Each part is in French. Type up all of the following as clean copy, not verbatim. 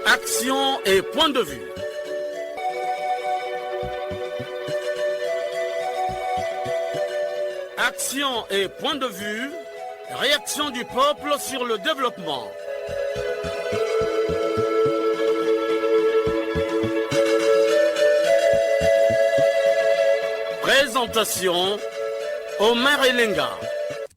Action et point de vue. Action et point de vue. Réaction du peuple sur le développement. Présentation, Omer Elenga.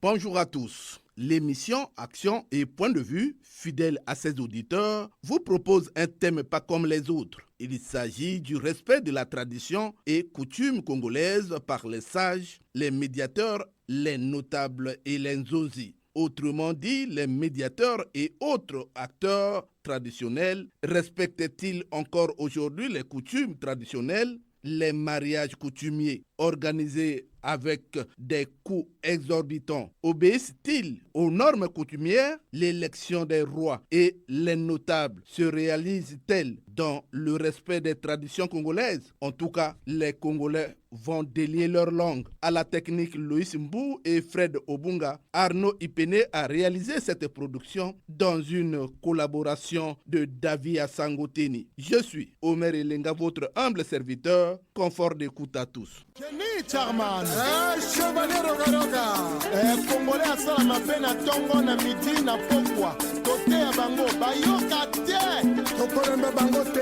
Bonjour à tous. L'émission Action et Point de Vue, fidèle à ses auditeurs, vous propose un thème pas comme les autres. Il s'agit du respect de la tradition et coutumes congolaises par les sages, les médiateurs, les notables et les nzozi. Autrement dit, les médiateurs et autres acteurs traditionnels respectent-ils encore aujourd'hui les coutumes traditionnelles? Les mariages coutumiers organisés avec des coûts exorbitants obéissent-ils aux normes coutumières? L'élection des rois et les notables se réalise-t-elle dans le respect des traditions congolaises? En tout cas, les Congolais vont délier leur langue. À la technique, Loïs Mbou et Fred Obunga, Arnaud Ipene a réalisé cette production dans une collaboration de Davia Sangoteni. Je suis Omer Elenga, votre humble serviteur. Confort d'écoute à tous. Kenny Charman, Chevalier Rogaroga, Congolais asala mapena tongo na midi na pokwa, tote ya bango, bayoka te, tokorembe bango te.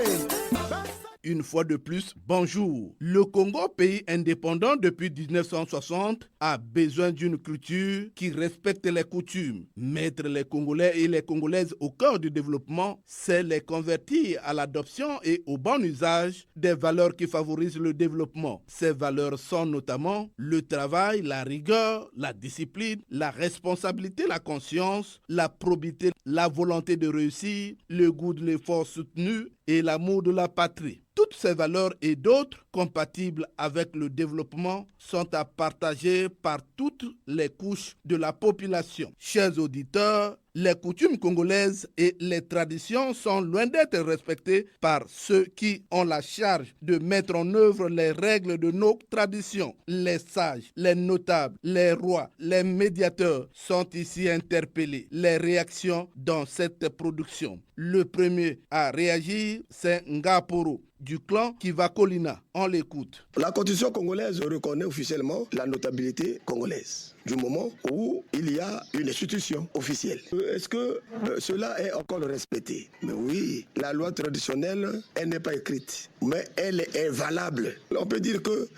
Une fois de plus, bonjour. Le Congo, pays indépendant depuis 1960, a besoin d'une culture qui respecte les coutumes. Mettre les Congolais et les Congolaises au cœur du développement, c'est les convertir à l'adoption et au bon usage des valeurs qui favorisent le développement. Ces valeurs sont notamment le travail, la rigueur, la discipline, la responsabilité, la conscience, la probité, la volonté de réussir, le goût de l'effort soutenu et l'amour de la patrie. Toutes ces valeurs et d'autres compatibles avec le développement sont à partager par toutes les couches de la population. Chers auditeurs, les coutumes congolaises et les traditions sont loin d'être respectées par ceux qui ont la charge de mettre en œuvre les règles de nos traditions. Les sages, les notables, les rois, les médiateurs sont ici interpellés. Les réactions dans cette production. Le premier à réagir, c'est Ngaporo du clan Kivakolina. On l'écoute. La constitution congolaise reconnaît officiellement la notabilité congolaise du moment où il y a une institution officielle. Est-ce que cela est encore respecté? Mais oui, la loi traditionnelle, elle n'est pas écrite, mais elle est valable. On peut dire que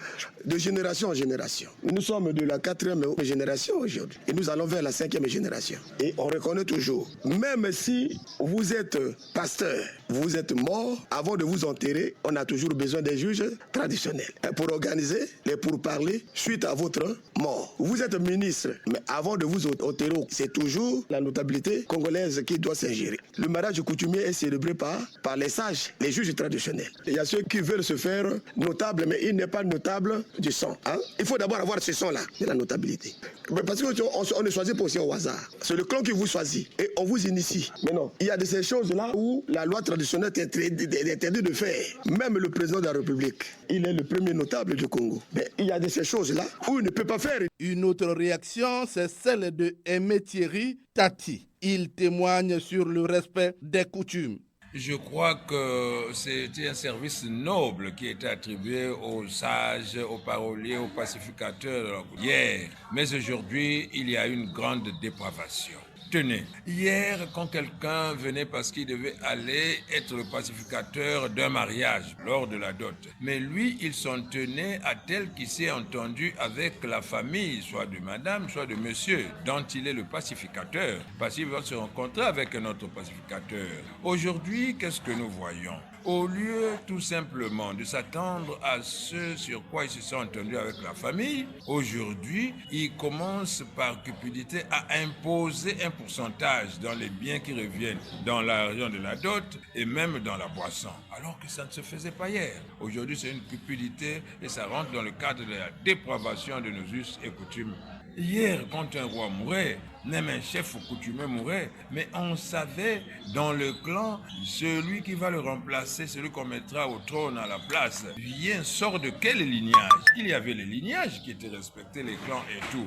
de génération en génération. Nous sommes de la 4e génération aujourd'hui et nous allons vers la 5e génération. Et on reconnaît toujours, même si vous êtes pasteur, vous êtes mort, avant de vous enterrer, on a toujours besoin des juges traditionnels pour organiser les pourparlers suite à votre mort. Vous êtes ministre, mais avant de vous enterrer, c'est toujours la notabilité congolaise qui doit s'ingérer. Le mariage coutumier est célébré par les sages, les juges traditionnels. Il y a ceux qui veulent se faire notable, mais il n'est pas notable du sang. Il faut d'abord avoir ce sang-là, de la notabilité. Mais parce qu'on ne choisit pas aussi au hasard. C'est le clan qui vous choisit et on vous initie. Mais non, il y a de ces choses-là où la loi traditionnelle est interdite de faire. Même le président de la République, il est le premier notable du Congo. Mais il y a de ces choses-là où il ne peut pas faire. Une autre réaction, c'est celle de Aimé Thierry Tati. Il témoigne sur le respect des coutumes. Je crois que c'était un service noble qui était attribué aux sages, aux paroliers, aux pacificateurs hier. Mais aujourd'hui, il y a une grande dépravation. Tenez, hier, quand quelqu'un venait parce qu'il devait aller être le pacificateur d'un mariage lors de la dot, mais lui, il s'en tenait à tel qu'il s'est entendu avec la famille, soit de madame, soit de monsieur, dont il est le pacificateur, parce qu'il va se rencontrer avec un autre pacificateur. Aujourd'hui, qu'est-ce que nous voyons? Au lieu tout simplement de s'attendre à ce sur quoi ils se sont entendus avec la famille, aujourd'hui, ils commencent par cupidité à imposer un pourcentage dans les biens qui reviennent dans la région de la dot et même dans la boisson, alors que ça ne se faisait pas hier. Aujourd'hui, c'est une cupidité et ça rentre dans le cadre de la dépravation de nos us et coutumes. Hier, quand un roi mourait, même un chef coutumier mourait, mais on savait dans le clan, celui qui va le remplacer, celui qu'on mettra au trône à la place, sort de quel lignage? Il y avait les lignages qui étaient respectés, les clans et tout.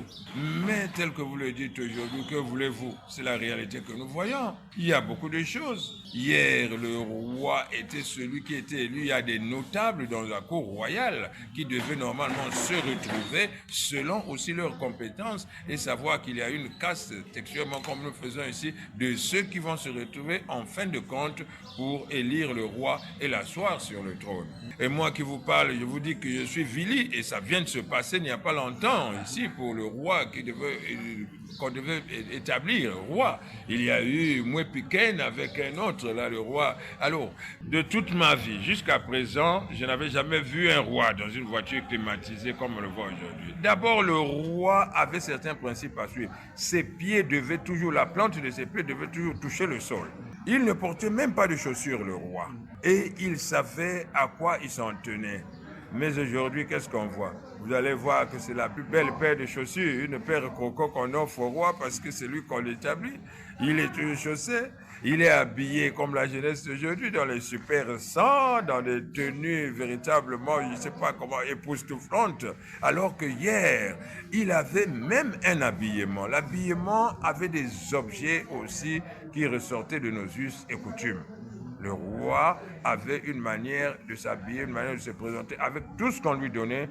Mais tel que vous le dites aujourd'hui, que voulez-vous? C'est la réalité que nous voyons. Il y a beaucoup de choses. Hier, le roi était celui qui était élu. Il y a des notables dans la cour royale qui devaient normalement se retrouver selon aussi leurs compétences et savoir qu'il y a une caste textuellement comme nous faisons ici de ceux qui vont se retrouver en fin de compte pour élire le roi et l'asseoir sur le trône. Et moi qui vous parle, je vous dis que je suis Vili et ça vient de se passer il n'y a pas longtemps ici pour le roi qu'on devait établir, roi. Il y a eu Moué Piken avec un autre, là, le roi. Alors, de toute ma vie, jusqu'à présent, je n'avais jamais vu un roi dans une voiture climatisée comme on le voit aujourd'hui. D'abord, le roi avait certains principes à suivre. Ses pieds devaient toujours, la plante de ses pieds devait toujours toucher le sol. Il ne portait même pas de chaussures, le roi. Et il savait à quoi il s'en tenait. Mais aujourd'hui, qu'est-ce qu'on voit? Vous allez voir que c'est la plus belle paire de chaussures, une paire croco qu'on offre au roi parce que c'est lui qu'on l'établit. Il est toujours chaussé, il est habillé comme la jeunesse d'aujourd'hui dans les super 100, dans des tenues véritablement, je ne sais pas comment, époustouflantes. Alors que hier, il avait même un habillement. L'habillement avait des objets aussi qui ressortaient de nos us et coutumes. Le roi avait une manière de s'habiller, une manière de se présenter avec tout ce qu'on lui donnait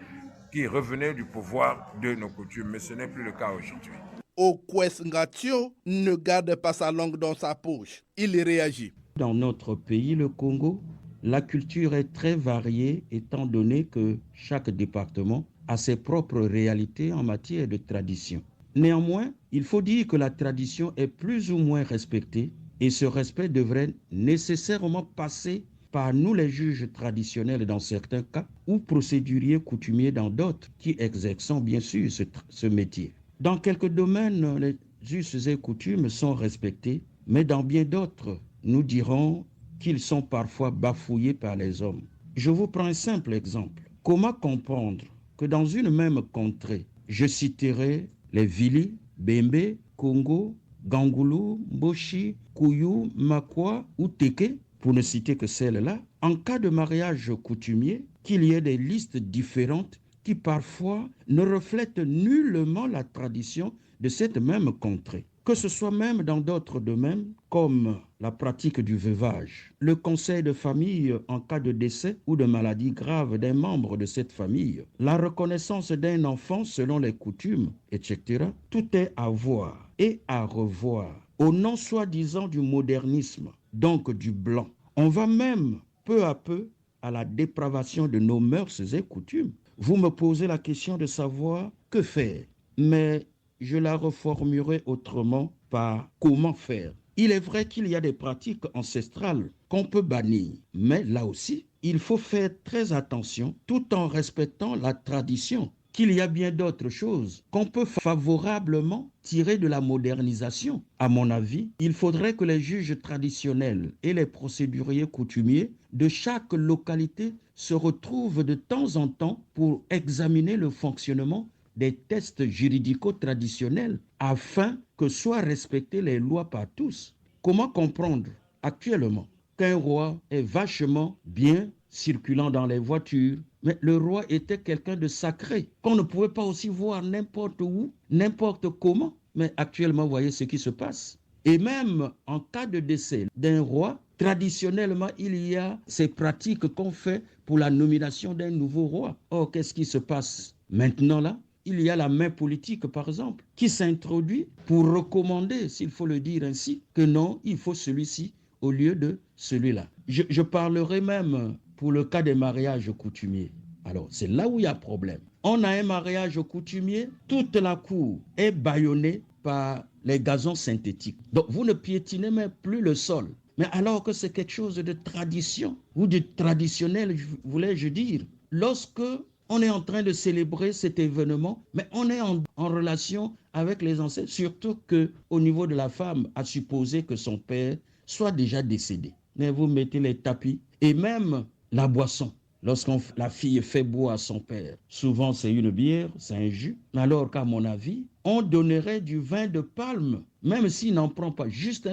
qui revenait du pouvoir de nos coutumes. Mais ce n'est plus le cas aujourd'hui. Okwes Ngatio ne garde pas sa langue dans sa poche. Il réagit. Dans notre pays, le Congo, la culture est très variée étant donné que chaque département a ses propres réalités en matière de tradition. Néanmoins, il faut dire que la tradition est plus ou moins respectée et ce respect devrait nécessairement passer par nous les juges traditionnels dans certains cas ou procéduriers coutumiers dans d'autres qui exercent bien sûr ce métier. Dans quelques domaines, les us et coutumes sont respectés, mais dans bien d'autres, nous dirons qu'ils sont parfois bafouillés par les hommes. Je vous prends un simple exemple. Comment comprendre que dans une même contrée, je citerai les Vili, Bembe, Congo, Gangoulou, Mboshi, Kouyou, Makwa ou Teke, pour ne citer que celles-là, en cas de mariage coutumier, qu'il y ait des listes différentes qui parfois ne reflètent nullement la tradition de cette même contrée. Que ce soit même dans d'autres domaines, comme la pratique du veuvage, le conseil de famille en cas de décès ou de maladie grave d'un membre de cette famille, la reconnaissance d'un enfant selon les coutumes, etc. Tout est à voir et à revoir au nom soi-disant du modernisme, donc du blanc. On va même peu à peu à la dépravation de nos mœurs et coutumes. Vous me posez la question de savoir que faire, mais je la reformulerai autrement par comment faire. Il est vrai qu'il y a des pratiques ancestrales qu'on peut bannir, mais là aussi, il faut faire très attention tout en respectant la tradition, qu'il y a bien d'autres choses qu'on peut favorablement tirer de la modernisation. À mon avis, il faudrait que les juges traditionnels et les procéduriers coutumiers de chaque localité se retrouvent de temps en temps pour examiner le fonctionnement des tests juridico-traditionnels afin que soient respectées les lois par tous. Comment comprendre actuellement qu'un roi est vachement bien circulant dans les voitures, mais le roi était quelqu'un de sacré, qu'on ne pouvait pas aussi voir n'importe où, n'importe comment. Mais actuellement, voyez ce qui se passe. Et même en cas de décès d'un roi, traditionnellement, il y a ces pratiques qu'on fait pour la nomination d'un nouveau roi. Or, qu'est-ce qui se passe maintenant là? Il y a la main politique, par exemple, qui s'introduit pour recommander, s'il faut le dire ainsi, que non, il faut celui-ci au lieu de celui-là. Je parlerai même pour le cas des mariages coutumiers. Alors, c'est là où il y a problème. On a un mariage coutumier, toute la cour est bâillonnée par les gazons synthétiques. Donc, vous ne piétinez même plus le sol. Mais alors que c'est quelque chose de tradition, ou de traditionnel, voulais-je dire, lorsque on est en train de célébrer cet événement, mais on est en relation avec les ancêtres, surtout qu'au niveau de la femme, à supposer que son père soit déjà décédé. Mais vous mettez les tapis et même la boisson. Lorsque la fille fait boire à son père, souvent c'est une bière, c'est un jus. Alors qu'à mon avis, on donnerait du vin de palme, même s'il n'en prend pas, juste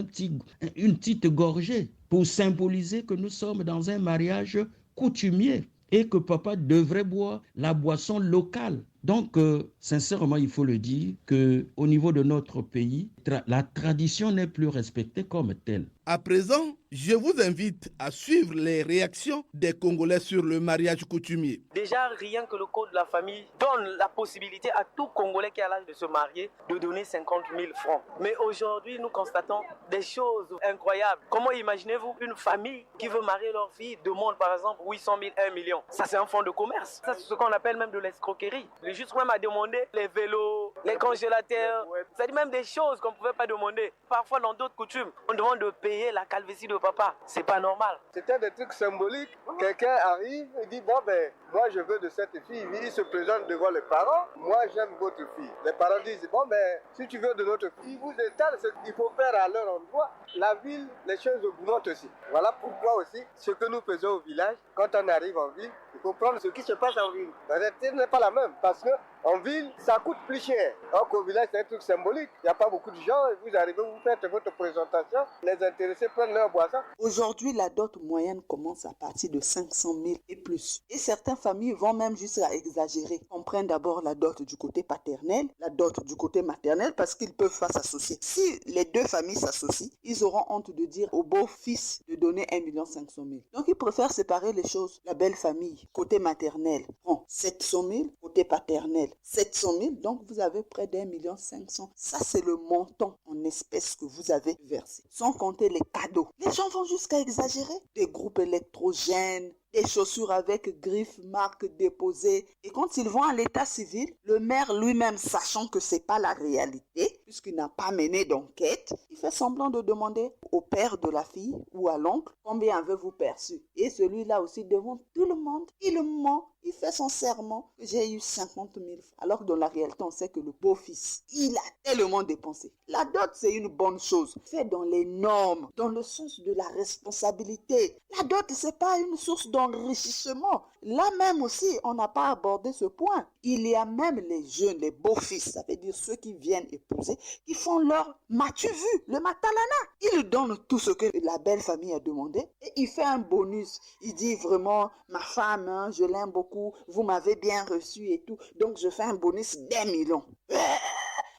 une petite gorgée, pour symboliser que nous sommes dans un mariage coutumier et que papa devrait boire la boisson locale. Donc, sincèrement, il faut le dire qu'au niveau de notre pays, la tradition n'est plus respectée comme telle. À présent, je vous invite à suivre les réactions des Congolais sur le mariage coutumier. Déjà, rien que le code de la famille donne la possibilité à tout Congolais qui a l'âge de se marier de donner 50 000 francs. Mais aujourd'hui, nous constatons des choses incroyables. Comment imaginez-vous une famille qui veut marier leur fille demande par exemple 800 000, 1 million. Ça, c'est un fonds de commerce. Ça, c'est ce qu'on appelle même de l'escroquerie. Le juge même a demandé les vélos, les congélateurs, c'est-à-dire même des choses qu'on ne pouvait pas demander. Parfois, dans d'autres coutumes, on demande de payer la calvitie de papa. C'est pas normal. C'était des trucs symboliques. Quelqu'un arrive et dit bon ben moi je veux de cette fille. Il se présente devant les parents. Moi j'aime votre fille. Les parents disent bon ben si tu veux de notre fille, vous étalent ce qu'il faut faire à leur endroit. La ville, les choses augmentent aussi. Voilà pourquoi aussi ce que nous faisons au village. Quand on arrive en ville, il faut prendre ce qui se passe en ville. La réalité n'est pas la même parce que en ville, ça coûte plus cher. Alors qu'au village, c'est un truc symbolique. Il n'y a pas beaucoup de gens et vous arrivez, vous faites votre présentation, les intéressés prennent leur boisson. Aujourd'hui, la dot moyenne commence à partir de 500 000 et plus. Et certaines familles vont même jusqu'à exagérer. On prend d'abord la dot du côté paternel, la dot du côté maternel parce qu'ils peuvent pas s'associer. Si les deux familles s'associent, ils auront honte de dire au beau-fils de donner 1 500 000. Donc, ils préfèrent séparer les choses. La belle famille, côté maternel, prend 700 000, côté paternel. 700 000, donc vous avez près d'1 500 000. Ça, c'est le montant en espèces que vous avez versé. Sans compter les cadeaux. Les gens vont jusqu'à exagérer. Des groupes électrogènes, des chaussures avec griffes, marques déposées. Et quand ils vont à l'état civil, le maire lui-même, sachant que c'est pas la réalité, puisqu'il n'a pas mené d'enquête, il fait semblant de demander au père de la fille ou à l'oncle combien avez-vous perçu. Et celui-là aussi, devant tout le monde, il ment. Il fait son serment que j'ai eu 50 000 francs. Alors que dans la réalité, on sait que le beau-fils, il a tellement dépensé. La dot, c'est une bonne chose. Fait dans les normes, dans le sens de la responsabilité. La dot, c'est pas une source d'enrichissement. Là même aussi, on n'a pas abordé ce point. Il y a même les jeunes, les beaux-fils, ça veut dire ceux qui viennent épouser, qui font leur m'as-tu vu, le matalana. Ils donnent tout ce que la belle famille a demandé et il fait un bonus. Il dit vraiment, ma femme, hein, je l'aime beaucoup, vous m'avez bien reçu et tout, donc je fais un bonus d'1 million.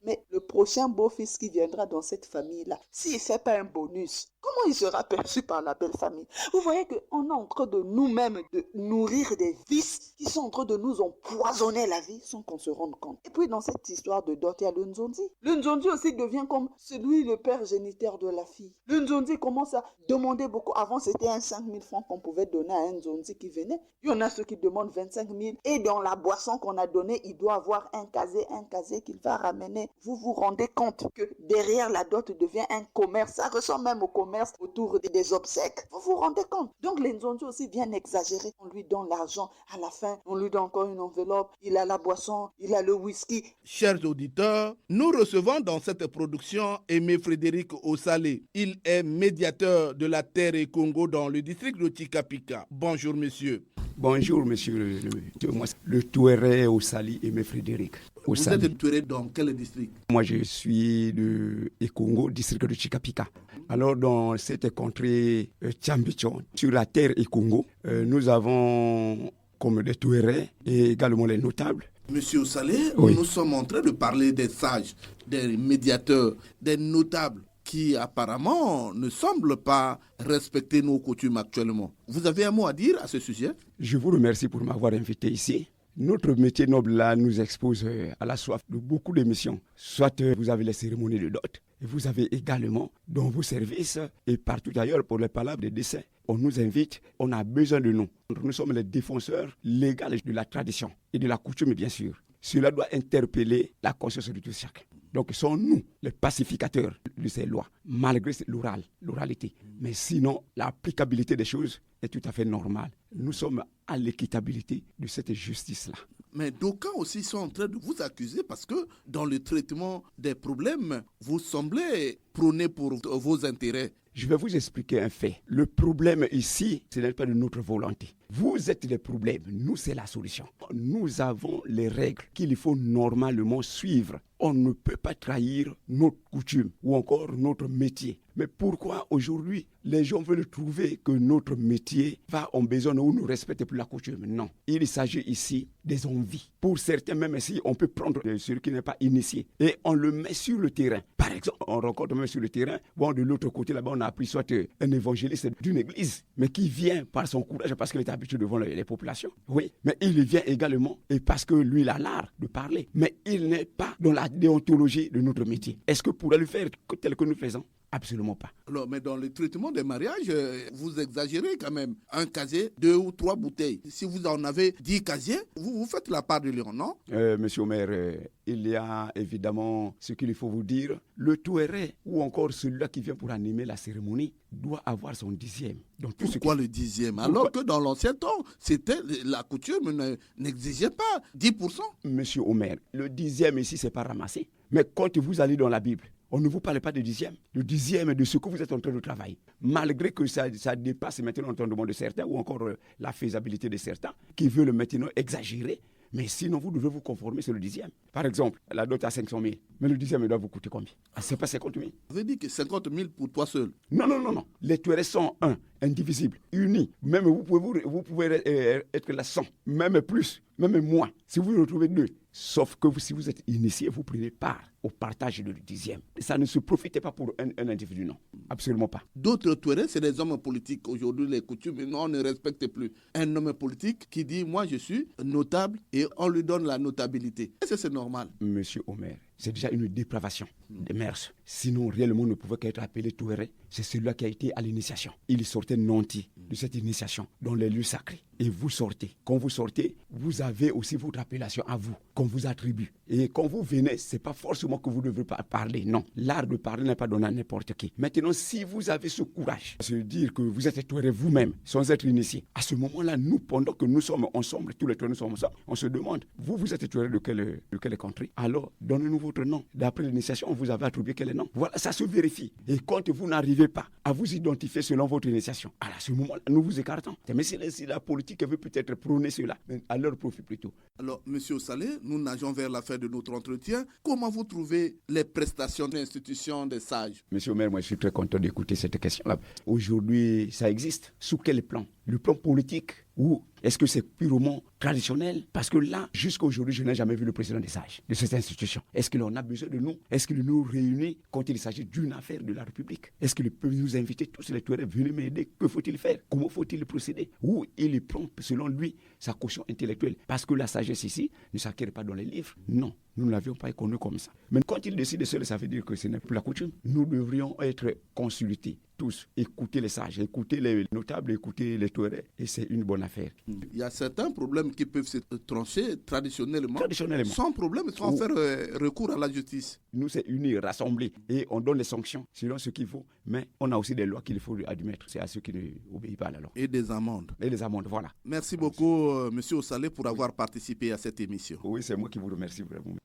Mais le prochain beau-fils qui viendra dans cette famille-là, s'il ne fait pas un bonus, comment il sera perçu par la belle famille? Vous voyez qu'on est en train de nous-mêmes de nourrir des vices qui sont en train de nous empoisonner la vie sans qu'on se rende compte. Et puis dans cette histoire de dot, il y a le Nzondi. Le Nzondi aussi devient comme celui, le père géniteur de la fille. Le Nzondi commence à demander beaucoup. Avant, c'était 5 000 francs qu'on pouvait donner à un Nzondi qui venait. Il y en a ceux qui demandent 25 000. Et dans la boisson qu'on a donnée, il doit avoir un casier qu'il va ramener. Vous vous rendez compte que derrière la dot devient un commerce. Ça ressemble même au commerce autour des obsèques. Vous vous rendez compte? Donc les Nzondi aussi viennent exagérer. On lui donne l'argent. À la fin, on lui donne encore une enveloppe. Il a la boisson, il a le whisky. Chers auditeurs, nous recevons dans cette production Aimé Frédéric Ossalé. Il est médiateur de la Terre et Congo dans le district de Tikapika. Bonjour monsieur. Bonjour monsieur le Touéré Osali Aimé Frédéric. Vous êtes Touéré dans quel district? Moi je suis de Congo, district de Tikapika. Alors dans cette contrée Tchambichon, sur la Terre et Congo, nous avons comme des Touérés et également les notables. Monsieur Ossalé, oui. Nous sommes en train de parler des sages, des médiateurs, des notables qui apparemment ne semblent pas respecter nos coutumes actuellement. Vous avez un mot à dire à ce sujet? Je vous remercie pour m'avoir invité ici. Notre métier noble là nous expose à la soif de beaucoup d'émissions. Soit vous avez les cérémonies de dot, et vous avez également dans vos services et partout ailleurs pour les palabres de décès. On nous invite, on a besoin de nous. Nous sommes les défenseurs légaux de la tradition et de la coutume bien sûr. Cela doit interpeller la conscience de tous chacun. Donc, sont nous les pacificateurs de ces lois, malgré l'oralité. Mais sinon, l'applicabilité des choses est tout à fait normale. Nous sommes à l'équitabilité de cette justice-là. Mais d'aucuns aussi sont en train de vous accuser parce que dans le traitement des problèmes, vous semblez prônez pour vos intérêts? Je vais vous expliquer un fait. Le problème ici, ce n'est pas de notre volonté. Vous êtes le problème, nous c'est la solution. Nous avons les règles qu'il faut normalement suivre. On ne peut pas trahir notre coutume ou encore notre métier. Mais pourquoi aujourd'hui les gens veulent trouver que notre métier va en besoin ou ne respecte plus la coutume? Non. Il s'agit ici des envies. Pour certains, même si on peut prendre celui qui n'est pas initié et on le met sur le terrain. Par exemple, on rencontre même sur le terrain, bon, de l'autre côté là-bas, on a appris soit un évangéliste d'une église, mais qui vient par son courage parce qu'il est habitué devant les populations. Oui, mais il vient également et parce que lui, il a l'art de parler. Mais il n'est pas dans la déontologie de notre métier. Est-ce que pourrait le faire tel que nous faisons? Absolument pas. Alors, mais dans le traitement des mariages, vous exagérez quand même. Un casier, 2 ou 3 bouteilles. Si vous en avez 10 casiers, vous faites la part de lion, non? Monsieur Omer, il y a évidemment ce qu'il faut vous dire. Le touéré ou encore celui-là qui vient pour animer la cérémonie doit avoir son 10e. Donc, pourquoi le 10e? Alors que dans l'ancien temps, la coutume n'exigeait pas 10%. Monsieur Omer, le 10e ici, c'est pas ramassé. Mais quand vous allez dans la Bible, on ne vous parle pas de 10e. Le 10e de ce que vous êtes en train de travailler. Malgré que ça dépasse maintenant l'entendement de certains ou encore la faisabilité de certains qui veulent maintenant exagérer. Mais sinon, vous devez vous conformer sur le 10e. Par exemple, la dot à 500 000. Mais le 10e, il doit vous coûter combien? C'est pas 50 000. Vous avez dit que 50 000 pour toi seul? Non. Les touérés sont indivisibles, unis. Même vous pouvez être là 100, même plus, même moins. Si vous retrouvez 2, sauf que si vous êtes initié, vous prenez part au partage du 10e. Ça ne se profite pas pour un individu, non. Absolument pas. D'autres touérés, c'est des hommes politiques. Aujourd'hui, les coutumes, on ne respecte plus. Un homme politique qui dit, moi je suis notable et on lui donne la notabilité. Est-ce que c'est normal? Monsieur Omer, c'est déjà une dépravation des mœurs. Sinon, réellement, ne pouvait qu'être appelé touéré. C'est celui-là qui a été à l'initiation. Il sortait nanti de cette initiation dans les lieux sacrés. Et vous sortez. Quand vous sortez, vous avez aussi votre appellation à vous, qu'on vous attribue. Et quand vous venez, ce n'est pas forcément que vous ne devez pas parler. Non, l'art de parler n'est pas donné à n'importe qui. Maintenant, si vous avez ce courage de se dire que vous êtes touéré vous-même, sans être initié, à ce moment-là, nous, pendant que nous sommes ensemble, tous les touérés nous sommes ensemble, on se demande, vous êtes touéré de quelle contrée? Alors, donnez-nous votre nom. D'après l'initiation, on vous avait attribué quel nom. Voilà, ça se vérifie. Et quand vous n'arrivez pas à vous identifier selon votre initiation, à ce moment-là, nous vous écartons. Mais si la politique veut peut-être prôner cela, à leur profit plutôt. Alors, M. Saleh, nous nageons vers la fin de notre entretien. Comment vous trouvez les prestations de l'institution des sages? Monsieur Omer, moi je suis très content d'écouter cette question-là. Aujourd'hui, ça existe. Sous quel plan? Le plan politique ou est-ce que c'est purement traditionnel? Parce que là, jusqu'à aujourd'hui, je n'ai jamais vu le président des sages de cette institution. Est-ce qu'il en a besoin de nous? Est-ce qu'il nous réunit quand il s'agit d'une affaire de la République? Est-ce qu'il peut nous inviter tous les touérés? Venez m'aider. Que faut-il faire? Comment faut-il procéder? Ou il prend, selon lui, sa caution intellectuelle? Parce que la sagesse ici ne s'acquiert pas dans les livres. Non, nous ne l'avions pas connue comme ça. Mais quand il décide seul, ça veut dire que ce n'est plus la coutume. Nous devrions être consultés tous, écouter les sages, écouter les notables, écouter les touérés. Et c'est une bonne affaire. Il y a certains problèmes qui peuvent se trancher traditionnellement. Sans problème, sans faire recours à la justice. Nous, c'est unir, rassembler et on donne les sanctions selon ce qu'il faut. Mais on a aussi des lois qu'il faut admettre. C'est à ceux qui n'obéissent pas à la loi. Et des amendes. Et des amendes, voilà. Merci beaucoup, M. Saleh, pour avoir participé à cette émission. Oui, c'est moi qui vous remercie vraiment.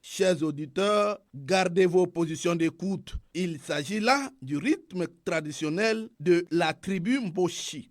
Chers auditeurs, gardez vos positions d'écoute. Il s'agit là du rythme traditionnel de la tribu Mboshi.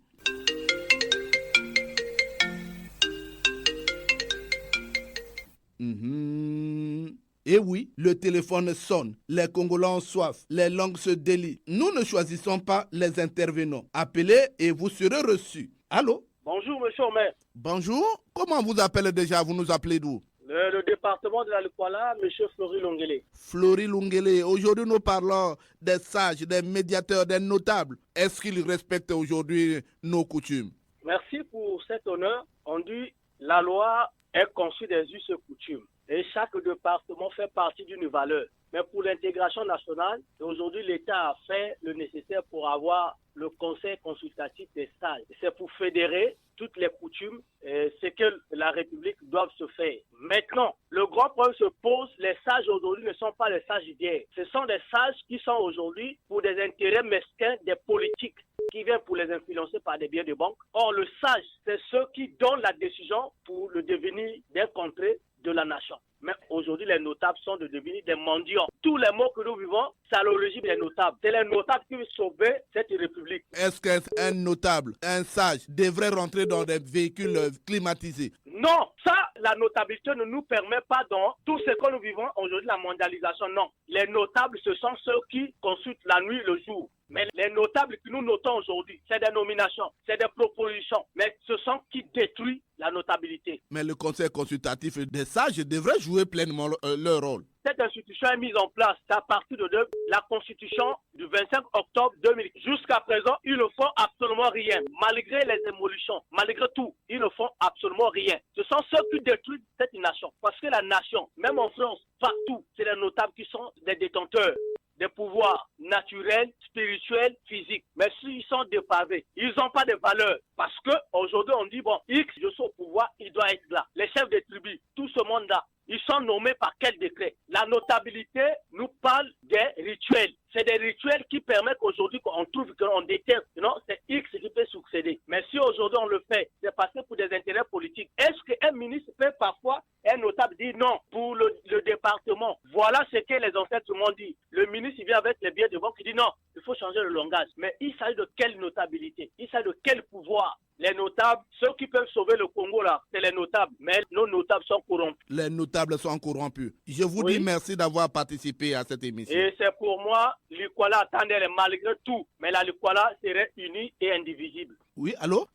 Et oui, le téléphone sonne, les Congolais ont soif, les langues se délient. Nous ne choisissons pas les intervenants. Appelez et vous serez reçus. Allô? Bonjour, monsieur Omer. Bonjour. Comment vous appelez déjà? Vous nous appelez d'où? Le département de la Lukwala, M. Flory Lungele. Flory Lungele, aujourd'hui nous parlons des sages, des médiateurs, des notables. Est-ce qu'ils respectent aujourd'hui nos coutumes? Merci pour cet honneur. On dit la loi est conçue des us et coutumes. Et chaque département fait partie d'une valeur. Mais pour l'intégration nationale, aujourd'hui, l'État a fait le nécessaire pour avoir le conseil consultatif des sages. C'est pour fédérer toutes les coutumes, ce que la République doit se faire. Maintenant, le grand problème se pose, les sages aujourd'hui ne sont pas les sages d'hier. Ce sont des sages qui sont aujourd'hui pour des intérêts mesquins des politiques qui viennent pour les influencer par des biens de banque. Or, le sage, c'est ceux qui donnent la décision pour le devenir d'un contrée de la nation. Mais aujourd'hui, les notables sont devenus des mendiants. Tous les mots que nous vivons, c'est à l'origine des notables. C'est les notables qui veulent sauver cette république. Est-ce qu'un notable, un sage, devrait rentrer dans des véhicules climatisés? Non, ça, la notabilité ne nous permet pas dans tout ce que nous vivons aujourd'hui, la mondialisation. Non, les notables, ce sont ceux qui consultent la nuit, le jour. Mais les notables que nous notons aujourd'hui, c'est des nominations, c'est des propositions, mais ce sont qui détruisent la notabilité. Mais le conseil consultatif des sages devrait jouer pleinement leur rôle. Cette institution est mise en place à partir de la constitution du 25 octobre 2000. Jusqu'à présent, ils ne font absolument rien. Malgré les émolutions, malgré tout, ils ne font absolument rien. Ce sont ceux qui détruisent cette nation. Parce que la nation, même en France, partout, c'est les notables qui sont des détenteurs des pouvoirs naturels, spirituels, physiques. Mais s'ils sont dépavés, ils n'ont pas de valeur. Parce qu'aujourd'hui, on dit, bon, X, je suis au pouvoir, il doit être là. Les chefs des tribus, tout ce monde-là, ils sont nommés par quel décret? La notabilité nous parle des rituels. C'est des rituels qui permettent qu'aujourd'hui, qu'on trouve qu'on déterre. Non, c'est X qui peut succéder. Mais si aujourd'hui on le fait, c'est parce que pour des intérêts politiques. Est-ce qu'un ministre peut parfois, un notable dit non, pour le département? Voilà ce que les ancêtres m'ont dit. Le ministre, il vient avec les biens de banque, il dit non, il faut changer le langage. Mais il s'agit de quelle notabilité? Il s'agit de quel pouvoir? Les notables, ceux qui peuvent sauver le Congo là, c'est les notables. Mais nos notables sont corrompus. Les notables sont corrompus. Je vous dis merci d'avoir participé à cette émission. Et c'est pour moi, l'Ikwala attendait malgré tout. Mais la l'Ikwala serait unie et indivisible. Oui, allô?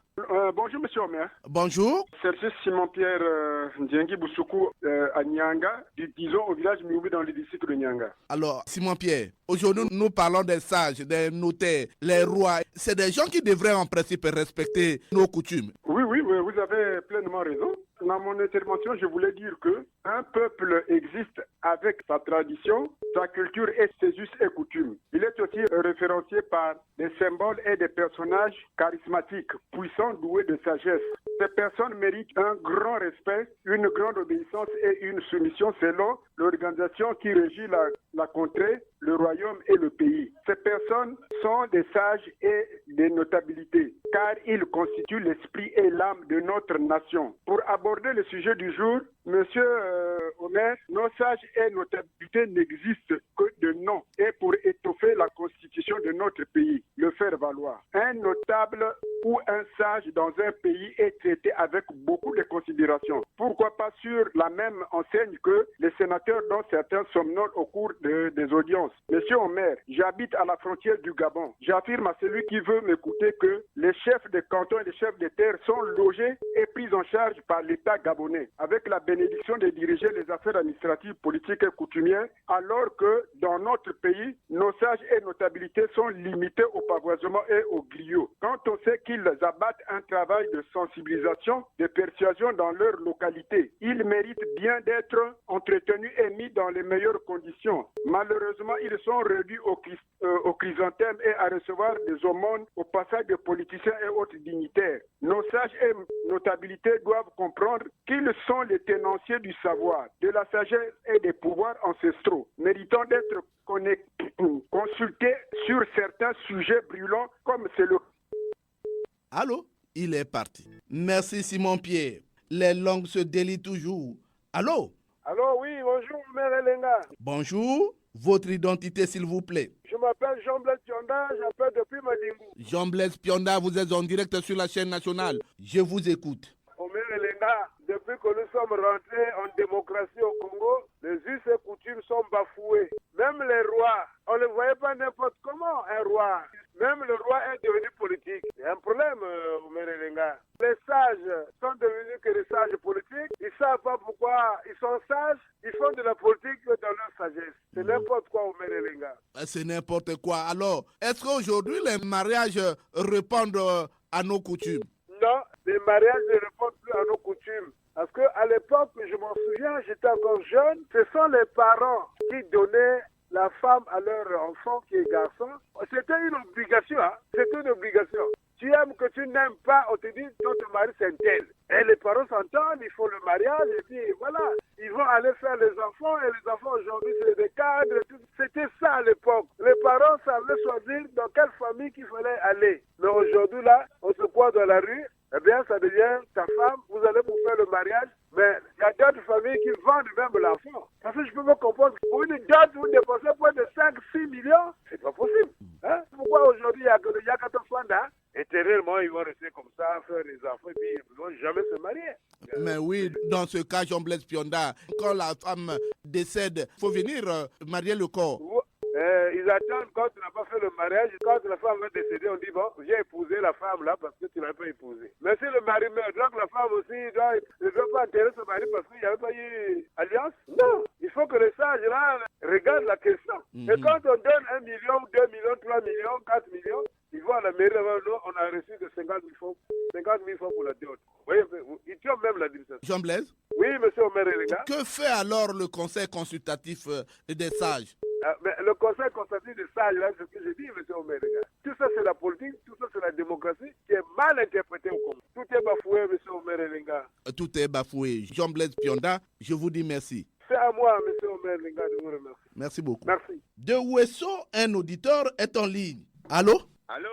Bonjour, monsieur Omer. Bonjour. C'est Simon-Pierre Ndiengi Boussoukou à Nyanga, disons au village Mioubi dans le district de Nyanga. Alors, Simon-Pierre, aujourd'hui, nous parlons des sages, des notaires, les rois. C'est des gens qui devraient en principe respecter nos coutumes. Oui, vous avez pleinement raison. Dans mon intervention, je voulais dire que un peuple existe avec sa tradition, sa culture et ses us et coutumes. Il est aussi référencié par des symboles et des personnages charismatiques, puissants, doués de sagesse. Ces personnes méritent un grand respect, une grande obéissance et une soumission selon l'organisation qui régit la contrée, le royaume et le pays. Ces personnes sont des sages et des notabilités, car ils constituent l'esprit et l'âme de notre nation. Pour aborder le sujet du jour, Monsieur Omer, nos sages et notabilités n'existent que de nom et pour étoffer la constitution de notre pays, le faire valoir. Un notable ou un sage dans un pays est traité avec beaucoup de considération. Pourquoi pas sur la même enseigne que les sénateurs dont certains somnolent au cours des audiences. Monsieur Omer, j'habite à la frontière du Gabon. J'affirme à celui qui veut m'écouter que les chefs de canton et les chefs de terre sont logés et pris en charge par l'État gabonais, avec la bénédiction de diriger les affaires administratives, politiques et coutumières, alors que dans notre pays, nos sages et notabilités sont limités au pavoisement et au griot. Quand on sait qu'ils abattent un travail de sensibilisation, de persuasion dans leur localité, ils méritent bien d'être entretenus et mis dans les meilleures conditions. Malheureusement, ils sont réduits au chrysanthème et à recevoir des aumônes au passage de politiciens et autres dignitaires. Nos sages et notabilités doivent comprendre qu'ils sont les tenanciers du savoir, de la sagesse et des pouvoirs ancestraux, méritant d'être consultés sur certains sujets brûlants comme c'est le... Allô? Il est parti. Merci Simon-Pierre. Les langues se délient toujours. Allô? Allô, oui, bonjour, Mère Elenga. Bonjour. Votre identité, s'il vous plaît. Je m'appelle Jean-Blaise Pionda, j'appelle depuis Madingou. Jean-Blaise Pionda, vous êtes en direct sur la chaîne nationale. Je vous écoute. Omer Elenga, depuis que nous sommes rentrés en démocratie au Congo, les us et coutumes sont bafoués. Même les rois, on ne le voyait pas n'importe comment, un roi. Même le roi est devenu politique. Il y a un problème, Omer Elenga. Les sages sont devenus que des sages politiques. Ils ne savent pas pourquoi ils sont sages. Ils font de la politique dans leur sagesse. C'est n'importe quoi, Omer Elenga. C'est n'importe quoi. Alors, est-ce qu'aujourd'hui, les mariages répondent à nos coutumes? Non, les mariages ne répondent plus à nos coutumes. Parce qu'à l'époque, l'époque, je m'en souviens, j'étais encore jeune, ce sont les parents qui donnaient la femme à leur enfant qui est garçon. C'était une obligation, hein? C'était une obligation. Tu aimes que tu n'aimes pas, on te dit, ton mari c'est un tel. Et les parents s'entendent, ils font le mariage, et puis voilà. Ils vont aller faire les enfants, et les enfants aujourd'hui, c'est des cadres. C'était ça à l'époque. Les parents savaient choisir dans quelle famille qu'il fallait aller. Mais aujourd'hui, là, on se croit dans la rue, eh bien, ça devient ta femme, vous allez pour faire le mariage. Mais il y a d'autres familles qui vendent même l'enfant. Parce que je peux me comprendre, pour une dot, vous dépensez moins de 5-6 millions, c'est pas possible. Hein? Pourquoi aujourd'hui, il y a que le Yakato Fanda, éternellement, ils vont rester comme ça, faire des enfants, et puis ils ne vont jamais se marier. Mais oui, dans ce cas, Jean-Blaise Pionda, quand la femme décède, il faut venir marier le corps. Ils attendent quand tu n'as pas fait le mariage, quand la femme va décéder, on dit bon, viens épouser la femme là parce que tu ne l'as pas épousée. Mais si le mari meurt, donc la femme aussi ne doit pas enterrer ce mari parce qu'il n'y avait pas eu alliance. Non, il faut que les sages là regardent la question. Et quand on donne 1 million, 2 millions, 3 millions, 4 millions, ils vont à la mairie, on a reçu de 50 000 francs pour la dot. Oui, ils tuent même l'administration. Jean-Blaise? Oui, monsieur Omer Elenga. Que fait alors le conseil consultatif des sages? Mais le conseil consultatif des sages, là, c'est ce que j'ai dit, monsieur Omer Elenga. Tout ça, c'est la politique, tout ça, c'est la démocratie qui est mal interprétée au Congo. Tout est bafoué, monsieur Omer Elenga. Tout est bafoué. Jean-Blaise Pionda, je vous dis merci. C'est à moi, monsieur Omer Elenga, de vous remercier. Merci beaucoup. Merci. De Ouesso, un auditeur est en ligne. Allô? Allô?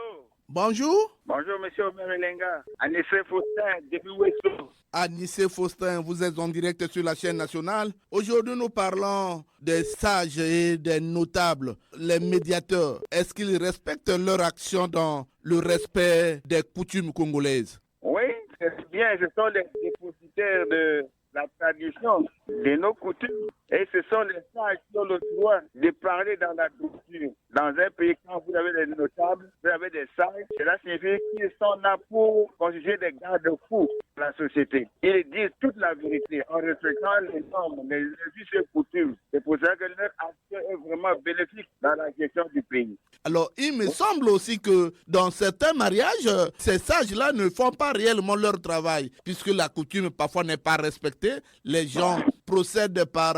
Bonjour. Bonjour, monsieur Omer Elenga. Anissé Faustin, depuis Ouesso. Anissé Faustin, vous êtes en direct sur la chaîne nationale. Aujourd'hui, nous parlons des sages et des notables, les médiateurs. Est-ce qu'ils respectent leur action dans le respect des coutumes congolaises? Oui, c'est bien. Ce sont les dépositaires de la tradition, de nos coutumes. Et ce sont les sages qui ont le droit de parler dans la culture. Dans un pays, quand vous avez des notables, vous avez des sages, cela signifie qu'ils sont là pour constituer des garde-fous de la société. Ils disent toute la vérité en respectant les normes, les us et coutumes. C'est pour ça que leur action est vraiment bénéfique dans la gestion du pays. Alors, il me semble aussi que dans certains mariages, ces sages-là ne font pas réellement leur travail, puisque la coutume parfois n'est pas respectée. Les gens procèdent par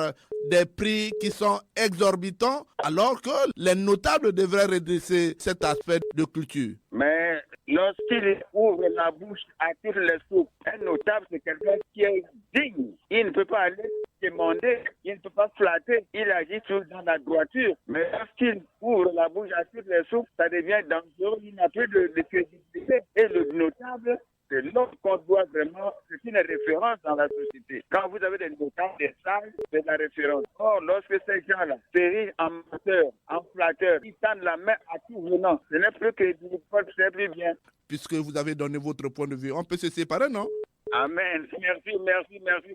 des prix qui sont exorbitants, alors que les notables devraient redresser cet aspect de culture. Mais lorsqu'il ouvre la bouche à toutes les soupes, un notable, c'est quelqu'un qui est digne. Il ne peut pas aller demander, il ne peut pas flatter, il agit toujours dans la droiture. Mais lorsqu'il ouvre la bouche à toutes les soupes, ça devient dangereux, il n'a plus de crédibilité. Et le notable, c'est l'homme qu'on doit vraiment, c'est une référence dans la société. Quand vous avez des notables, des sages, c'est la référence. Or, lorsque ces gens-là périssent en menteur, en flatteur, ils tendent la main à tout venant, ce n'est plus que du peuple, c'est plus bien. Puisque vous avez donné votre point de vue, on peut se séparer, non? Amen. Merci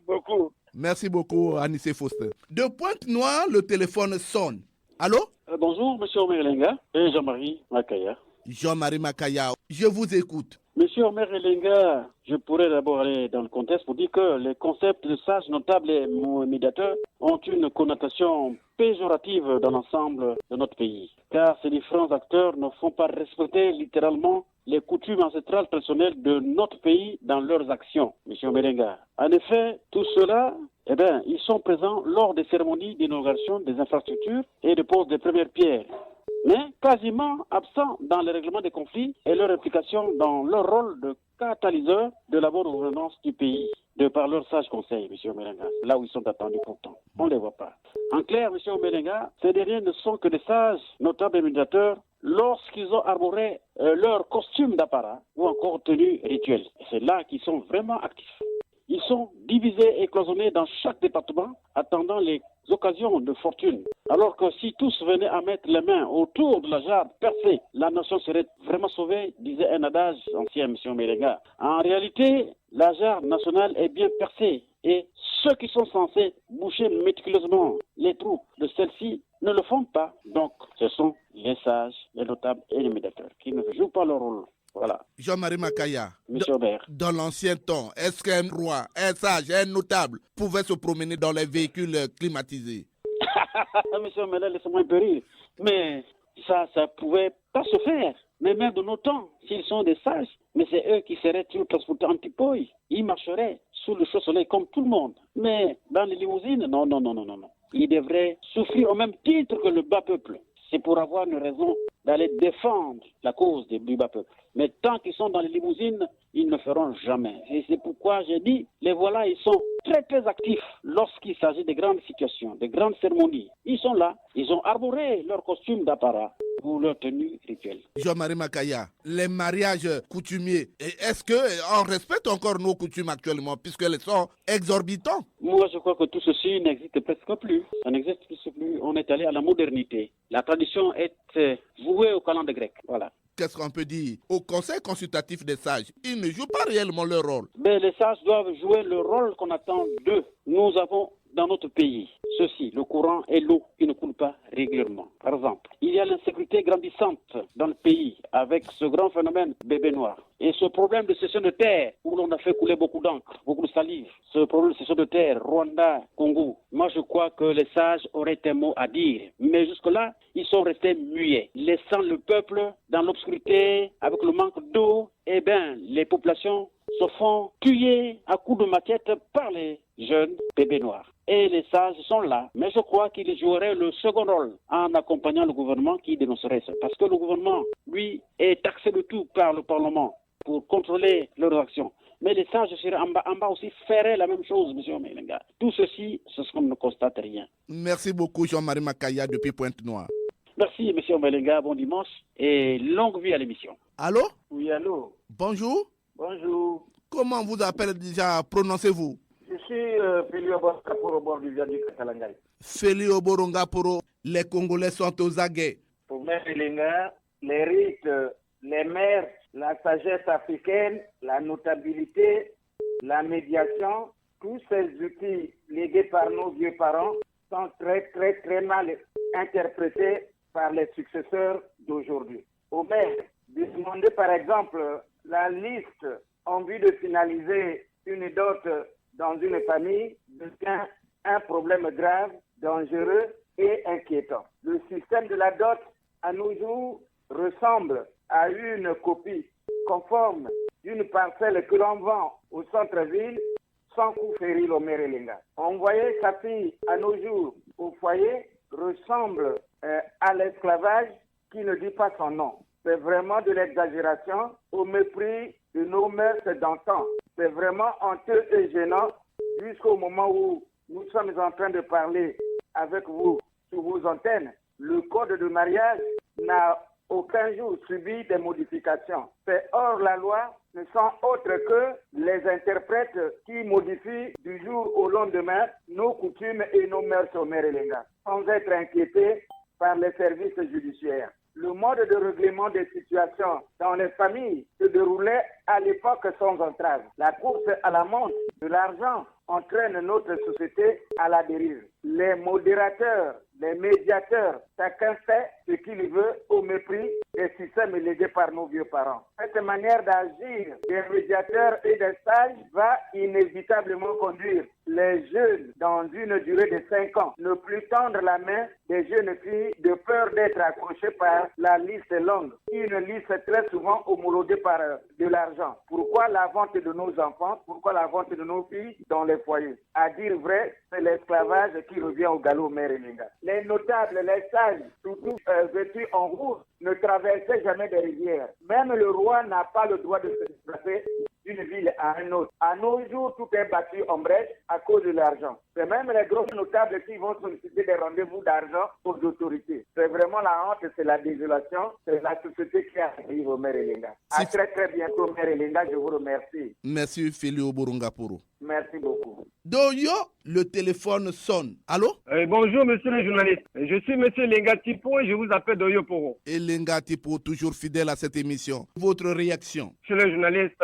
beaucoup. Merci beaucoup, Anissé Faustin. De Pointe-Noire, le téléphone sonne. Allô? Bonjour, monsieur Omer Elenga et Jean-Marie Makaya. Jean-Marie Makaya, je vous écoute. Monsieur Omer Elenga, je pourrais d'abord aller dans le contexte pour dire que les concepts de sages, notables et médiateurs ont une connotation péjorative dans l'ensemble de notre pays. Car ces différents acteurs ne font pas respecter littéralement les coutumes ancestrales traditionnelles de notre pays dans leurs actions, monsieur Omer Elenga. En effet, tout cela, ils sont présents lors des cérémonies d'inauguration des infrastructures et de pose des premières pierres, mais quasiment absents dans le règlement des conflits et leur implication dans leur rôle de catalyseur de la bonne gouvernance du pays, de par leur sage conseil, M. Omerenga, là où ils sont attendus pourtant. On ne les voit pas. En clair, M. Omerenga, ces derniers ne sont que des sages, notables et médiateurs, lorsqu'ils ont arboré leur costume d'apparat ou encore tenue rituelle. C'est là qu'ils sont vraiment actifs. Ils sont divisés et cloisonnés dans chaque département, attendant les occasions de fortune. Alors que si tous venaient à mettre les mains autour de la jarre percée, la nation serait vraiment sauvée, disait un adage ancien, M. Omerenga. En réalité, la jarre nationale est bien percée et ceux qui sont censés boucher méticuleusement les trous de celle-ci ne le font pas. Donc, ce sont les sages, les notables et les médiateurs qui ne jouent pas leur rôle. Voilà. Jean-Marie Makaya, Monsieur Aubert. Dans l'ancien temps, est-ce qu'un roi, un sage, un notable pouvait se promener dans les véhicules climatisés? Monsieur Aubert, laissez-moi un peu rire. Mais ça pouvait pas se faire. Mais même de nos temps, s'ils sont des sages, mais c'est eux qui seraient toujours transportés en petit-poil. Ils marcheraient sous le chaud soleil comme tout le monde. Mais dans les limousines, non. Ils devraient souffrir au même titre que le bas peuple. C'est pour avoir une raison d'aller défendre la cause du bas peuple. Mais tant qu'ils sont dans les limousines, ils ne feront jamais. Et c'est pourquoi j'ai dit, les voilà, ils sont très très actifs lorsqu'il s'agit de grandes situations, de grandes cérémonies. Ils sont là, ils ont arboré leur costume d'apparat pour leur tenue rituelle. Jean-Marie Makaya, les mariages coutumiers, est-ce qu'on respecte encore nos coutumes actuellement puisqu'elles sont exorbitantes? Moi, je crois que tout ceci n'existe presque plus. Ça n'existe plus. On est allé à la modernité. La tradition est vouée au calendrier grec. Voilà. Qu'est-ce qu'on peut dire au Conseil consultatif des sages? Ils ne jouent pas réellement leur rôle. Mais les sages doivent jouer le rôle qu'on attend d'eux. Nous avons dans notre pays ceci, le courant et l'eau qui ne coulent pas régulièrement. Par exemple, il y a l'insécurité grandissante dans le pays avec ce grand phénomène bébé noir. Et ce problème de cession de terre où l'on a fait couler beaucoup d'encre, beaucoup de salive, ce problème de cession de terre, Rwanda, Congo, moi je crois que les sages auraient un mot à dire. Mais jusque-là, ils sont restés muets, laissant le peuple dans l'obscurité, avec le manque d'eau. Eh bien, les populations se font tuer à coups de maquette par les jeunes bébés noirs. Et les sages sont là. Mais je crois qu'ils joueraient le second rôle en accompagnant le gouvernement qui dénoncerait ça. Parce que le gouvernement, lui, est taxé de tout par le Parlement pour contrôler leurs actions. Mais les sages en bas aussi feraient la même chose, M. Omelenga. Tout ceci, c'est ce qu'on ne constate rien. Merci beaucoup, Jean-Marie Makaya, depuis Pointe-Noire. Merci, M. Omelenga. Bon dimanche et longue vie à l'émission. Allô? Oui, allô. Bonjour. Bonjour. Comment vous appelez déjà? Prononcez-vous? Je suis Félio Borongaporo au bord du viaduc Katalangay. Félio Borongaporo, les Congolais sont aux aguets. Pour Omelenga, les rites, les mœurs, la sagesse africaine, la notabilité, la médiation, tous ces outils légués par nos vieux parents sont très mal interprétés par les successeurs d'aujourd'hui. Au maire, de demander par exemple la liste en vue de finaliser une dot dans une famille devient un problème grave, dangereux et inquiétant. Le système de la dot à nos jours ressemble à une copie conforme d'une parcelle que l'on vend au centre-ville sans coup féril au Merelinga. Envoyer sa fille à nos jours au foyer ressemble à l'esclavage qui ne dit pas son nom. C'est vraiment de l'exagération au mépris de nos mœurs d'antan. C'est vraiment honteux et gênant jusqu'au moment où nous sommes en train de parler avec vous sur vos antennes. Le code de mariage n'a aucun jour subi des modifications. C'est hors la loi, ne sont autres que les interprètes qui modifient du jour au lendemain nos coutumes et nos mœurs au Merelinga, sans être inquiétés par les services judiciaires. Le mode de règlement des situations dans les familles se déroulait à l'époque sans entrave. La course à la montre de l'argent entraîne notre société à la dérive. Les modérateurs, les médiateurs, chacun fait ce qu'il veut au mépris des systèmes légués par nos vieux parents. Cette manière d'agir des médiateurs et des sages va inévitablement conduire les jeunes dans une durée de 5 ans ne plus tendre la main des jeunes filles de peur d'être accrochées par la liste longue. Une liste très souvent homologuée par de l'argent. Pourquoi la vente de nos enfants? Pourquoi la vente de nos filles dans les foyers? À dire vrai, c'est l'esclavage qui revient au galop Merelinga. Les notables, les sages, surtout vêtus en rouge, ne traversaient jamais des rivières. Même le roi n'a pas le droit de se déplacer d'une ville à une autre. À nos jours, tout est battu en brèche à cause de l'argent. C'est même les gros notables qui vont solliciter des rendez-vous d'argent aux autorités. C'est vraiment la honte, c'est la désolation, c'est la société qui arrive au Merelinga. À très bientôt, Merelinga, je vous remercie. Merci, Félio Borongaporo. Merci beaucoup. Doyo, le téléphone sonne. Allô? Bonjour, monsieur le journaliste. Je suis monsieur Lenga Tipo et je vous appelle Doyo Poro. Et Lenga Tipo, toujours fidèle à cette émission. Votre réaction? Monsieur le journaliste,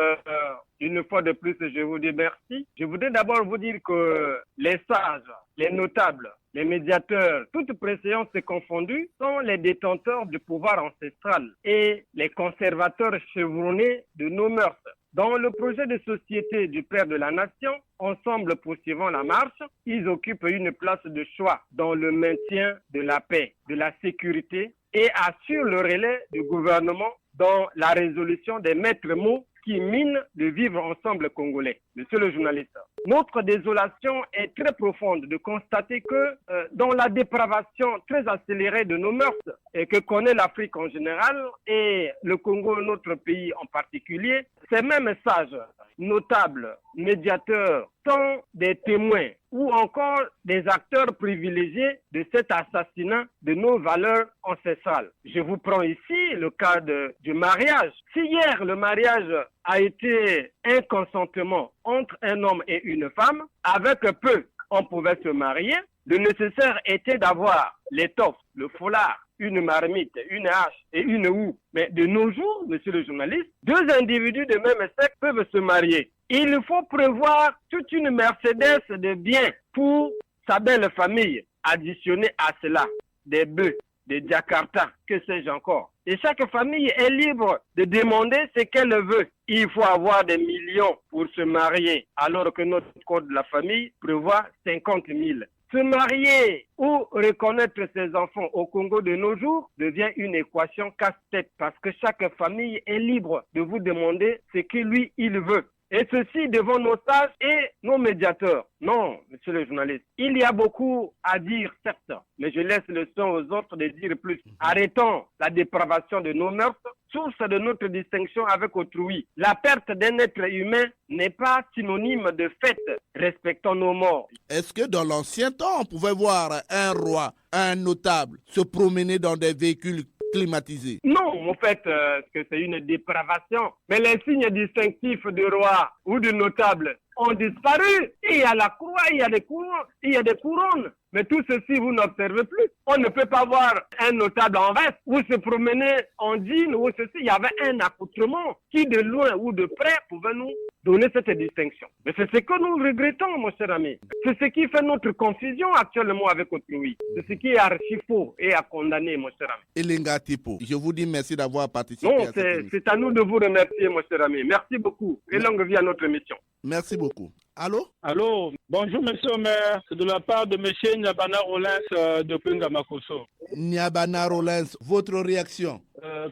une fois de plus, je vous dis merci. Je voudrais d'abord vous dire que les sages, les notables, les médiateurs, toutes préséances confondues, sont les détenteurs du pouvoir ancestral et les conservateurs chevronnés de nos mœurs. Dans le projet de société du Père de la Nation, ensemble poursuivant la marche, ils occupent une place de choix dans le maintien de la paix, de la sécurité et assurent le relais du gouvernement dans la résolution des maîtres mots qui mine le vivre ensemble congolais. Monsieur le journaliste, notre désolation est très profonde de constater que dans la dépravation très accélérée de nos mœurs et que connaît l'Afrique en général et le Congo, notre pays en particulier, ces mêmes sages, notables, médiateurs, sont des témoins ou encore des acteurs privilégiés de cet assassinat de nos valeurs ancestrales. Je vous prends ici le cas du mariage. Si hier le mariage a été un consentement entre un homme et une femme, avec peu on pouvait se marier, le nécessaire était d'avoir l'étoffe, le foulard, une marmite, une hache et une houe. Mais de nos jours, monsieur le journaliste, deux individus de même sexe peuvent se marier. Il faut prévoir toute une Mercedes de biens pour sa belle famille. Additionner à cela des bœufs, des Jakarta, que sais-je encore. Et chaque famille est libre de demander ce qu'elle veut. Il faut avoir des millions pour se marier, alors que notre code de la famille prévoit 50 000. Se marier ou reconnaître ses enfants au Congo de nos jours devient une équation casse-tête parce que chaque famille est libre de vous demander ce que lui, il veut. Et ceci devant nos sages et nos médiateurs. Non, monsieur le journaliste, il y a beaucoup à dire, certes, mais je laisse le soin aux autres de dire plus. Arrêtons la dépravation de nos mœurs, source de notre distinction avec autrui. La perte d'un être humain n'est pas synonyme de fête. Respectons nos morts. Est-ce que dans l'ancien temps, on pouvait voir un roi, un notable, se promener dans des véhicules climatisés? Non, en fait, que c'est une dépravation. Mais les signes distinctifs de roi ou de notable ont disparu. Il y a la croix, il y a des couronnes. Mais tout ceci, vous n'observez plus. On ne peut pas voir un notable en veste ou se promener en jean ou ceci. Il y avait un accoutrement qui, de loin ou de près, pouvait nous donner cette distinction. Mais c'est ce que nous regrettons, mon cher ami. C'est ce qui fait notre confusion actuellement avec autrui. C'est ce qui est archi faux et à condamner, mon cher ami. Elenga Tipo, je vous dis merci d'avoir participé à cette émission. C'est à nous de vous remercier, mon cher ami. Merci beaucoup et longue vie à notre émission. Merci beaucoup. Allô? Allô, bonjour monsieur le maire, c'est de la part de monsieur Nyabana Rollins depuis Ngamakoso. Nyabana Rollins, votre réaction?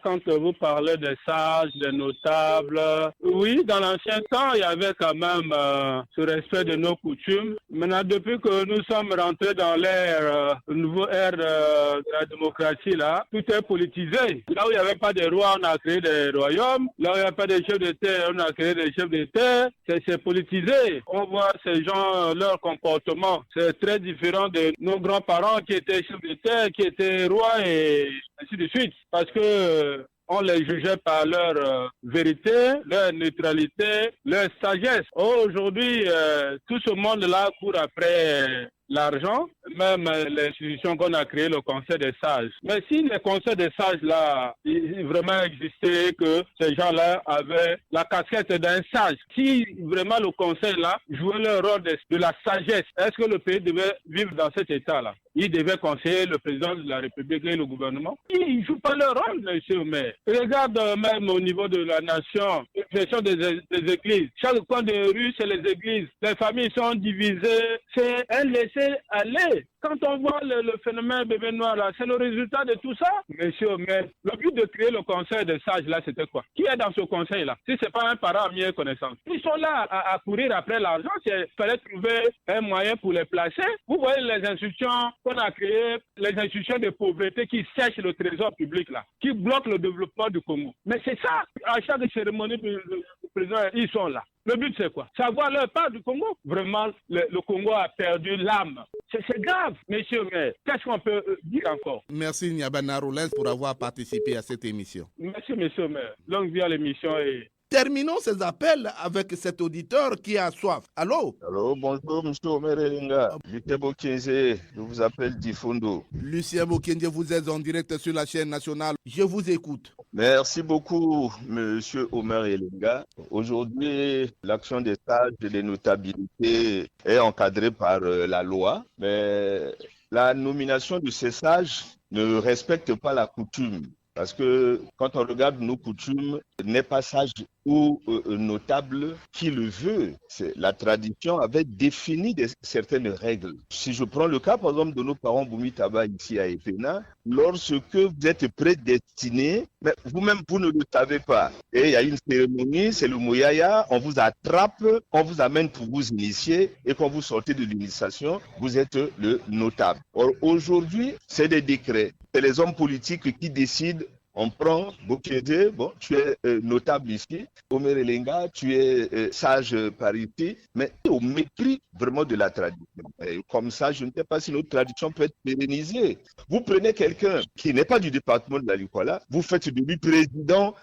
Quand vous parlez des sages, des notables, oui, dans l'ancien temps, il y avait quand même ce respect de nos coutumes. Maintenant, depuis que nous sommes rentrés dans l'ère, nouveau ère de la démocratie, là, tout est politisé. Là où il n'y avait pas de rois, on a créé des royaumes. Là où il n'y a pas de chefs d'État, on a créé des chefs d'État. C'est politisé. On voit ces gens, leur comportement, c'est très différent de nos grands-parents qui étaient chefs d'État, qui étaient rois et ainsi de suite. Parce que on les jugeait par leur vérité, leur neutralité, leur sagesse. Aujourd'hui, tout ce monde-là court après l'argent, même l'institution qu'on a créée, le Conseil des sages. Mais si le Conseil des sages-là vraiment existait, que ces gens-là avaient la casquette d'un sage, si vraiment le Conseil-là jouait le rôle de la sagesse, est-ce que le pays devait vivre dans cet état-là? Ils devaient conseiller le président de la République et le gouvernement. Ils ne jouent pas leur rôle, monsieur le maire. Regarde même au niveau de la nation, la gestion des églises. Chaque coin de rue, c'est les églises. Les familles sont divisées. C'est un laisser-aller. Quand on voit le phénomène bébé noir là, c'est le résultat de tout ça. Monsieur le maire, le but de créer le conseil des sages là, c'était quoi? Qui est dans ce conseil là? Si c'est pas un parent à mieux connaissance. Ils sont là à courir après l'argent. Il fallait trouver un moyen pour les placer. Vous voyez les institutions qu'on a créées, les institutions de pauvreté qui sèchent le trésor public là, qui bloquent le développement du Congo. Mais c'est ça, à chaque cérémonie du président, ils sont là. Le but, c'est quoi? Savoir leur part du Congo. Vraiment, le Congo a perdu l'âme. C'est grave, monsieur le maire. Qu'est-ce qu'on peut dire encore? Merci Nyabana Rollins pour avoir participé à cette émission. Merci, monsieur le maire. Longue vie à l'émission et... Terminons ces appels avec cet auditeur qui a soif. Allô? Allô, bonjour, monsieur Omer Elenga. Lucien Bokenze, je vous appelle Difundo. Lucien Bokenze, vous êtes en direct sur la chaîne nationale. Je vous écoute. Merci beaucoup, monsieur Omer Elenga. Aujourd'hui, l'action des sages et des notabilités est encadrée par la loi, mais la nomination de ces sages ne respecte pas la coutume. Parce que quand on regarde nos coutumes, n'est pas sage ou notable qui le veut. La tradition avait défini certaines règles. Si je prends le cas, par exemple, de nos parents Boumi Taba ici à Epena, lorsque vous êtes prédestiné, mais vous-même, vous ne le savez pas. Et il y a une cérémonie, c'est le Moyaya, on vous attrape, on vous amène pour vous initier, et quand vous sortez de l'initiation, vous êtes le notable. Or, aujourd'hui, c'est des décrets. C'est les hommes politiques qui décident. On prend Bokede, bon, tu es notable ici, Omer Elenga, tu es sage par ici, mais au mépris vraiment de la tradition. Et comme ça, je ne sais pas si notre tradition peut être pérennisée. Vous prenez quelqu'un qui n'est pas du département de la Likwala, vous faites de lui président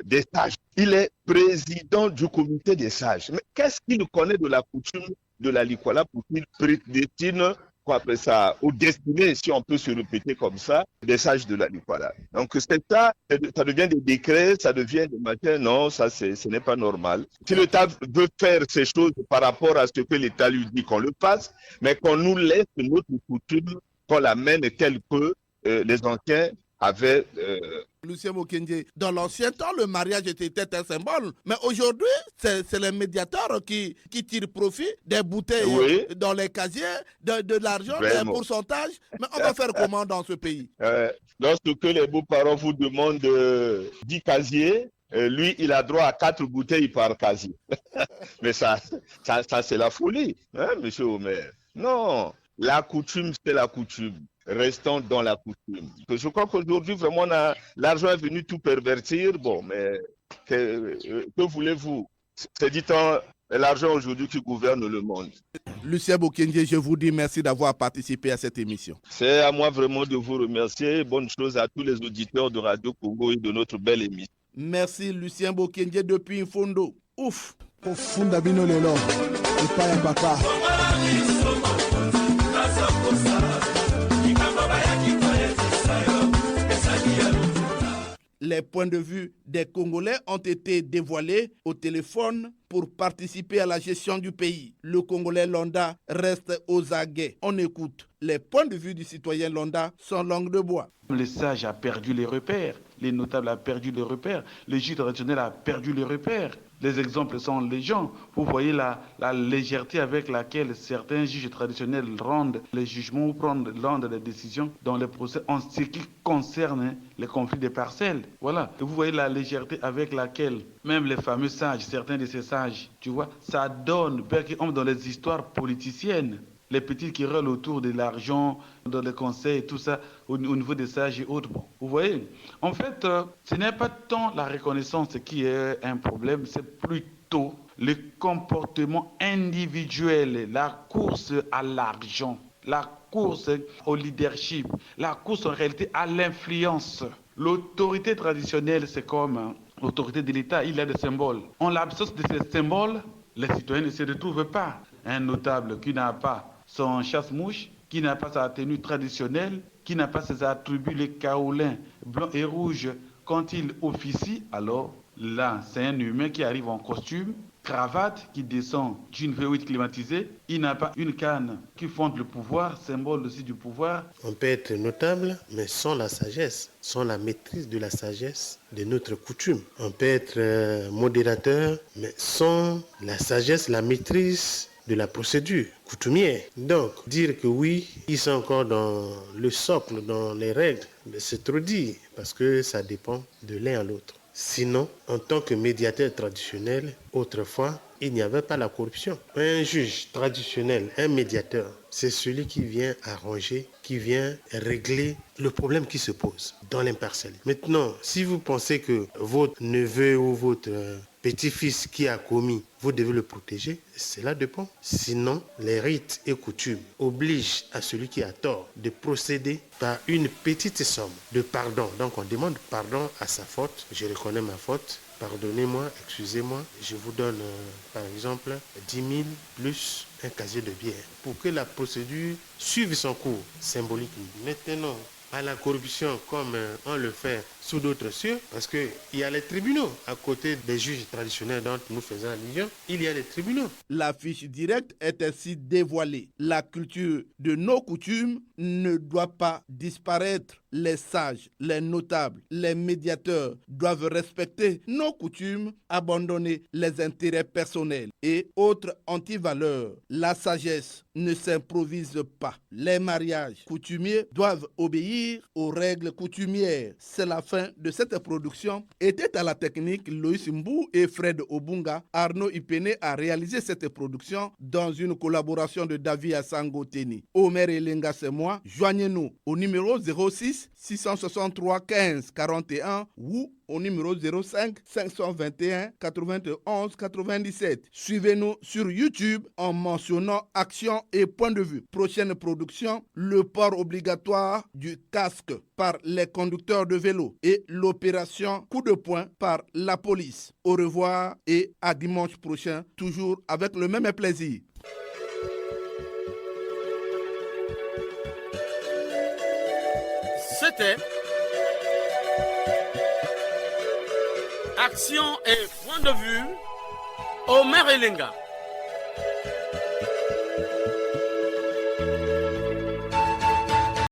des sages. Il est président du comité des sages. Mais qu'est-ce qu'il connaît de la coutume de la Likwala pour qu'il prédestine après ça, au destiné, si on peut se répéter comme ça, des sages de la Likwala. Donc c'est ça devient des décrets, ça devient des matins. Non, ça ce n'est pas normal. Si l'État veut faire ces choses par rapport à ce que l'État lui dit qu'on le fasse, mais qu'on nous laisse notre coutume, qu'on l'amène telle que les anciens avaient... Lucien Bokenge, dans l'ancien temps, le mariage était un symbole. Mais aujourd'hui, c'est les médiateurs qui tirent profit des bouteilles dans les casiers, de l'argent, des pourcentages. Mais on va faire comment dans ce pays? Lorsque les beaux-parents vous demandent 10 casiers, lui, il a droit à 4 bouteilles par casier. Mais ça c'est la folie, hein, monsieur Omer. Non, la coutume, c'est la coutume. Restons dans la coutume. Je crois qu'aujourd'hui, vraiment, l'argent est venu tout pervertir. Bon, mais que voulez-vous? C'est dit l'argent aujourd'hui qui gouverne le monde. Lucien Bokenge, je vous dis merci d'avoir participé à cette émission. C'est à moi vraiment de vous remercier. Bonne chose à tous les auditeurs de Radio Congo et de notre belle émission. Merci Lucien Bokenge depuis Infondo. Ouf. Profunda bino lelo. Ipaya papa. Les points de vue des Congolais ont été dévoilés au téléphone pour participer à la gestion du pays. Le Congolais Londa reste aux aguets. On écoute. Les points de vue du citoyen Londa sont langue de bois. Le sage a perdu les repères, les notables ont perdu les repères, le juge traditionnel a perdu les repères. Les exemples sont légion. Vous voyez la légèreté avec laquelle certains juges traditionnels rendent les jugements ou rendent les décisions dans les procès en ce qui concerne les conflits des parcelles. Voilà. Et vous voyez la légèreté avec laquelle même les fameux sages, certains de ces sages, tu vois, ça donne, dans les histoires politiciennes, les petits qui rôlent autour de l'argent, dans les conseils et tout ça, au niveau des sages et autres. Bon, vous voyez, en fait, ce n'est pas tant la reconnaissance qui est un problème, c'est plutôt le comportement individuel, la course à l'argent, la course au leadership, la course en réalité à l'influence. L'autorité traditionnelle, c'est comme l'autorité de l'État, il y a des symboles. En l'absence de ces symboles, les citoyens ne se retrouvent pas. Un notable qui n'a pas son chasse-mouche, qui n'a pas sa tenue traditionnelle, qui n'a pas ses attributs, les kaolins blancs et rouges, quand il officie, alors là, c'est un humain qui arrive en costume, cravate, qui descend d'une V8 climatisée, il n'a pas une canne qui fonde le pouvoir, symbole aussi du pouvoir. On peut être notable, mais sans la sagesse, sans la maîtrise de la sagesse de notre coutume. On peut être modérateur, mais sans la sagesse, la maîtrise de la procédure coutumière. Donc, dire que oui, ils sont encore dans le socle, dans les règles, mais c'est trop dit, parce que ça dépend de l'un à l'autre. Sinon, en tant que médiateur traditionnel, autrefois, il n'y avait pas la corruption. Un juge traditionnel, un médiateur, c'est celui qui vient arranger, qui vient régler le problème qui se pose dans l'impartialité. Maintenant, si vous pensez que votre neveu ou votre petit-fils qui a commis, vous devez le protéger, cela dépend. Sinon, les rites et coutumes obligent à celui qui a tort de procéder par une petite somme de pardon. Donc on demande pardon à sa faute. Je reconnais ma faute. Pardonnez-moi, excusez-moi, je vous donne par exemple 10 000 plus un casier de bière pour que la procédure suive son cours symboliquement. Maintenant, à la corruption comme on le fait sous d'autres cieux, parce qu'il y a les tribunaux. À côté des juges traditionnels dont nous faisons allusion, il y a les tribunaux. La fiche directe est ainsi dévoilée. La culture de nos coutumes ne doit pas disparaître. Les sages, les notables, les médiateurs doivent respecter nos coutumes, abandonner les intérêts personnels et autres antivaleurs. La sagesse ne s'improvise pas. Les mariages coutumiers doivent obéir aux règles coutumières. C'est la fin de cette production. Était à la technique Loïs Mbou et Fred Obunga. Arnaud Ipene a réalisé cette production dans une collaboration de David Asango Teni. Omer Elenga, c'est moi. Joignez-nous au numéro 06 663 15 41 ou au numéro 05 521 91 97. Suivez-nous sur YouTube en mentionnant Action et Point de Vue. Prochaine production, le port obligatoire du casque par les conducteurs de vélo et l'opération Coup de poing par la police. Au revoir et à dimanche prochain, toujours avec le même plaisir. C'était Action et Point de Vue, Omer Elenga.